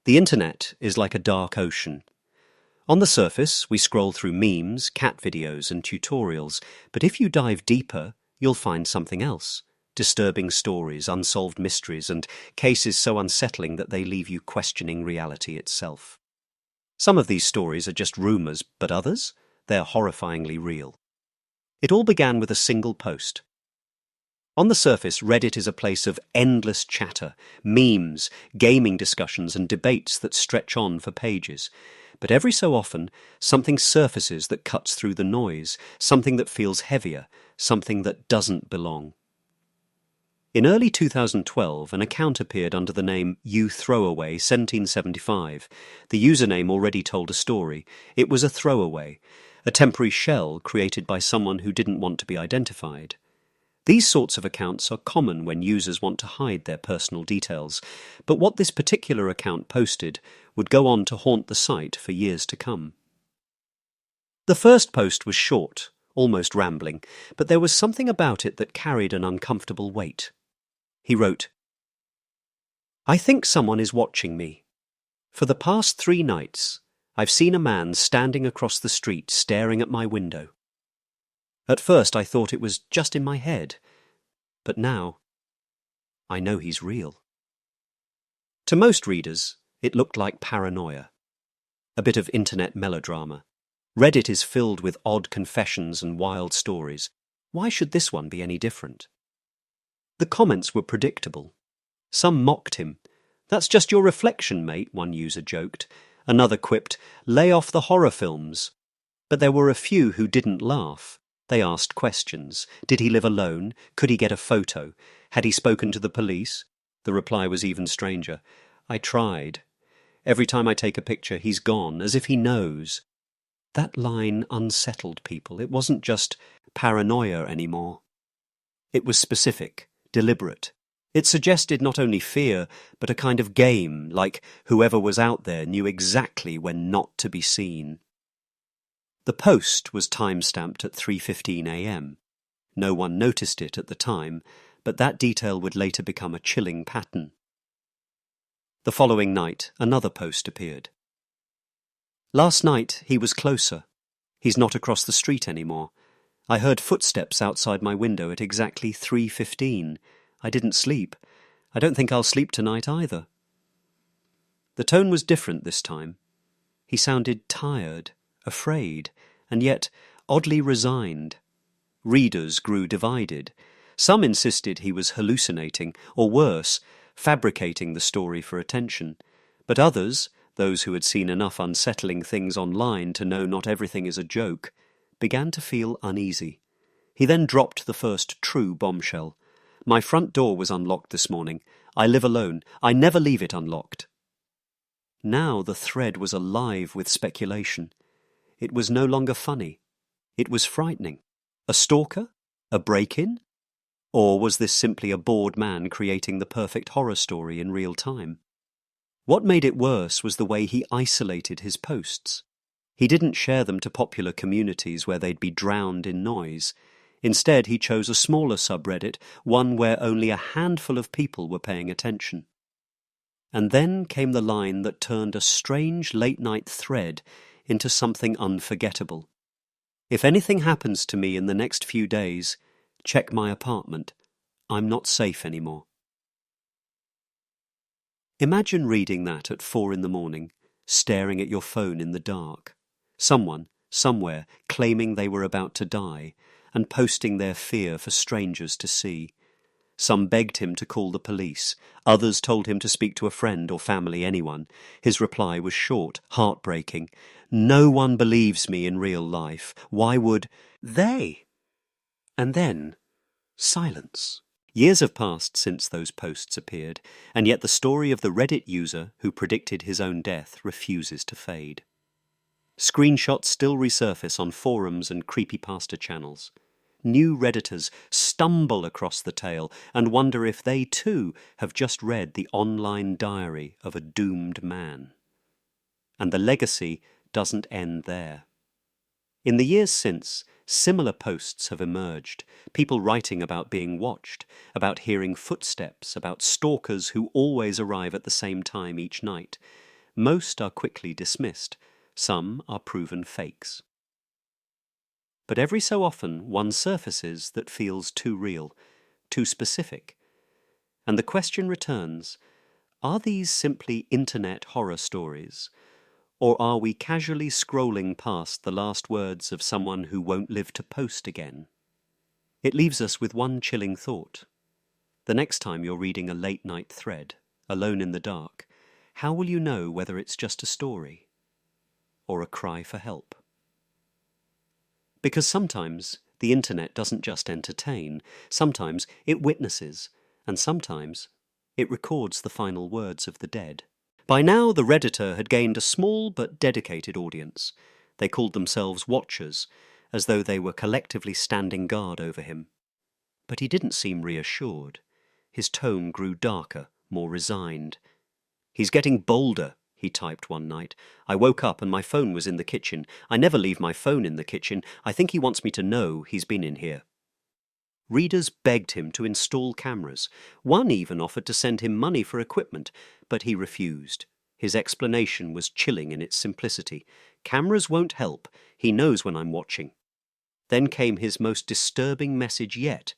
The internet is like a dark ocean. On the surface, we scroll through memes, cat videos, and tutorials, but if you dive deeper, you'll find something else. Disturbing stories, unsolved mysteries, and cases so unsettling that they leave you questioning reality itself. Some of these stories are just rumours, but others? They're horrifyingly real. It all began with a single post. On the surface, Reddit is a place of endless chatter, memes, gaming discussions, and debates that stretch on for pages. But every so often, something surfaces that cuts through the noise, something that feels heavier, something that doesn't belong. In early 2012, an account appeared under the name YouThrowaway1775. The username already told a story. It was a throwaway, a temporary shell created by someone who didn't want to be identified. These sorts of accounts are common when users want to hide their personal details, but what this particular account posted would go on to haunt the site for years to come. The first post was short, almost rambling, but there was something about it that carried an uncomfortable weight. He wrote, "I think someone is watching me. For the past 3 nights, I've seen a man standing across the street staring at my window. At first I thought it was just in my head, but now I know he's real." To most readers, it looked like paranoia, a bit of internet melodrama. Reddit is filled with odd confessions and wild stories. Why should this one be any different? The comments were predictable. Some mocked him. "That's just your reflection, mate," one user joked. Another quipped, "Lay off the horror films." But there were a few who didn't laugh. They asked questions. Did he live alone? Could he get a photo? Had he spoken to the police? The reply was even stranger. "I tried. Every time I take a picture, he's gone, as if he knows." That line unsettled people. It wasn't just paranoia anymore. It was specific, deliberate. It suggested not only fear, but a kind of game, like whoever was out there knew exactly when not to be seen. The post was time-stamped at 3:15 a.m. No one noticed it at the time, but that detail would later become a chilling pattern. The following night, another post appeared. "Last night, he was closer. He's not across the street anymore. I heard footsteps outside my window at exactly 3:15. I didn't sleep. I don't think I'll sleep tonight either." The tone was different this time. He sounded tired, afraid, and yet oddly resigned. Readers grew divided. Some insisted he was hallucinating, or worse, fabricating the story for attention. But others, those who had seen enough unsettling things online to know not everything is a joke, began to feel uneasy. He then dropped the first true bombshell. "My front door was unlocked this morning. I live alone. I never leave it unlocked." Now the thread was alive with speculation. It was no longer funny. It was frightening. A stalker? A break-in? Or was this simply a bored man creating the perfect horror story in real time? What made it worse was the way he isolated his posts. He didn't share them to popular communities where they'd be drowned in noise. Instead, he chose a smaller subreddit, one where only a handful of people were paying attention. And then came the line that turned a strange late-night thread into something unforgettable. "If anything happens to me in the next few days, check my apartment. I'm not safe anymore." Imagine reading that at 4 a.m, staring at your phone in the dark. Someone, somewhere, claiming they were about to die, and posting their fear for strangers to see. Some begged him to call the police. Others told him to speak to a friend or family, anyone. His reply was short, heartbreaking. "No one believes me in real life. Why would they?" And then, silence. Years have passed since those posts appeared, and yet the story of the Reddit user who predicted his own death refuses to fade. Screenshots still resurface on forums and creepypasta channels. New Redditors stumble across the tale and wonder if they too have just read the online diary of a doomed man. And the legacy doesn't end there. In the years since, similar posts have emerged, people writing about being watched, about hearing footsteps, about stalkers who always arrive at the same time each night. Most are quickly dismissed. Some are proven fakes. But every so often one surfaces that feels too real, too specific. And the question returns, are these simply internet horror stories? Or are we casually scrolling past the last words of someone who won't live to post again? It leaves us with one chilling thought. The next time you're reading a late-night thread, alone in the dark, how will you know whether it's just a story or a cry for help? Because sometimes the internet doesn't just entertain, sometimes it witnesses, and sometimes it records the final words of the dead. By now the Redditor had gained a small but dedicated audience. They called themselves Watchers, as though they were collectively standing guard over him. But he didn't seem reassured. His tone grew darker, more resigned. "He's getting bolder," he typed one night. "I woke up and my phone was in the kitchen. I never leave my phone in the kitchen. I think he wants me to know he's been in here." Readers begged him to install cameras. One even offered to send him money for equipment, but he refused. His explanation was chilling in its simplicity. "Cameras won't help. He knows when I'm watching." Then came his most disturbing message yet.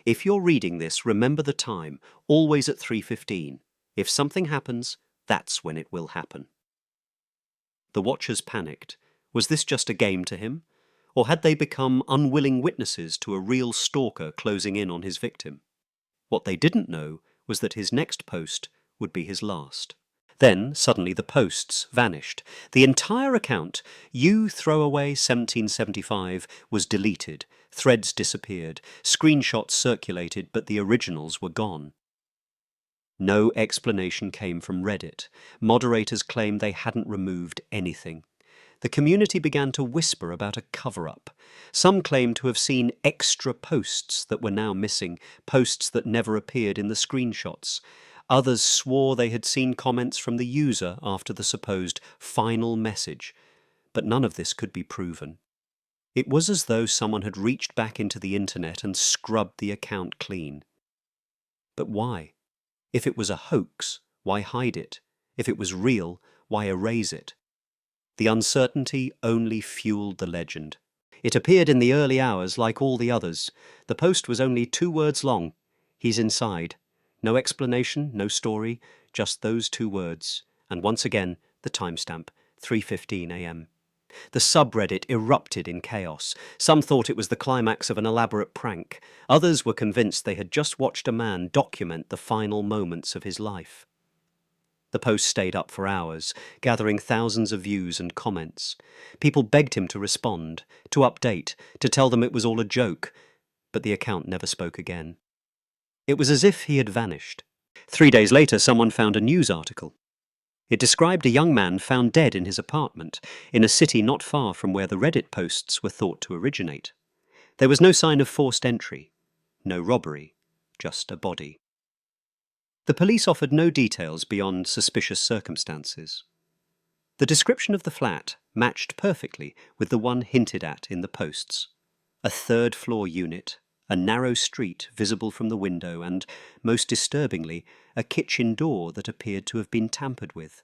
"If you're reading this, remember the time, always at 3:15. If something happens, that's when it will happen." The watchers panicked. Was this just a game to him? Or had they become unwilling witnesses to a real stalker closing in on his victim? What they didn't know was that his next post would be his last. Then, suddenly, the posts vanished. The entire account, "You Throwaway 1775," was deleted. Threads disappeared. Screenshots circulated, but the originals were gone. No explanation came from Reddit. Moderators claimed they hadn't removed anything. The community began to whisper about a cover-up. Some claimed to have seen extra posts that were now missing, posts that never appeared in the screenshots. Others swore they had seen comments from the user after the supposed final message, but none of this could be proven. It was as though someone had reached back into the internet and scrubbed the account clean. But why? If it was a hoax, why hide it? If it was real, why erase it? The uncertainty only fueled the legend. It appeared in the early hours like all the others. The post was only 2 words long. "He's inside." No explanation, no story, just those 2 words. And once again, the timestamp, 3:15 a.m. The subreddit erupted in chaos. Some thought it was the climax of an elaborate prank. Others were convinced they had just watched a man document the final moments of his life. The post stayed up for hours, gathering thousands of views and comments. People begged him to respond, to update, to tell them it was all a joke, but the account never spoke again. It was as if he had vanished. 3 days later, someone found a news article. It described a young man found dead in his apartment, in a city not far from where the Reddit posts were thought to originate. There was no sign of forced entry, no robbery, just a body. The police offered no details beyond suspicious circumstances. The description of the flat matched perfectly with the one hinted at in the posts. A 3rd-floor unit, a narrow street visible from the window, and, most disturbingly, a kitchen door that appeared to have been tampered with.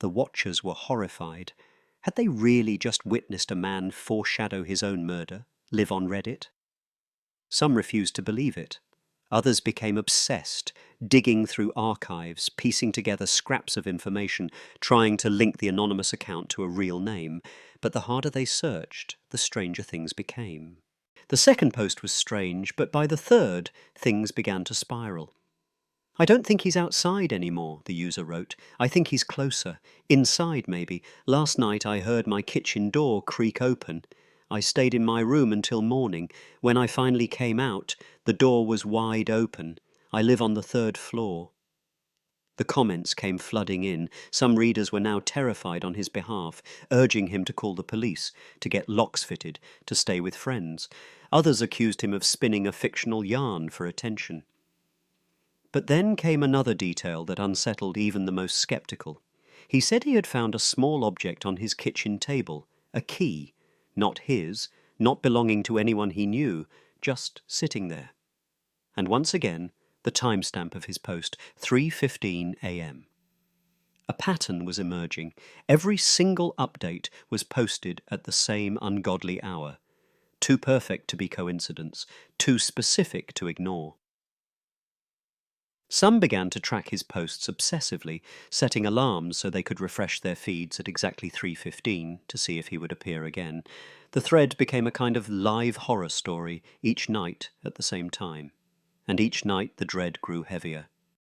The watchers were horrified. Had they really just witnessed a man foreshadow his own murder, live on Reddit? Some refused to believe it. Others became obsessed, digging through archives, piecing together scraps of information, trying to link the anonymous account to a real name. But the harder they searched, the stranger things became. The second post was strange, but by the third, things began to spiral. "I don't think he's outside anymore," the user wrote. "I think he's closer. Inside, maybe. Last night I heard my kitchen door creak open. I stayed in my room until morning. When I finally came out, the door was wide open. I live on the 3rd floor." The comments came flooding in. Some readers were now terrified on his behalf, urging him to call the police, to get locks fitted, to stay with friends. Others accused him of spinning a fictional yarn for attention. But then came another detail that unsettled even the most skeptical. He said he had found a small object on his kitchen table, a key, not his, not belonging to anyone he knew, just sitting there. And once again, the timestamp of his post, 3:15 a.m. A pattern was emerging. Every single update was posted at the same ungodly hour. Too perfect to be coincidence, too specific to ignore. Some began to track his posts obsessively, setting alarms so they could refresh their feeds at exactly 3:15 to see if he would appear again. The thread became a kind of live horror story, each night at the same time. And each night the dread grew heavier.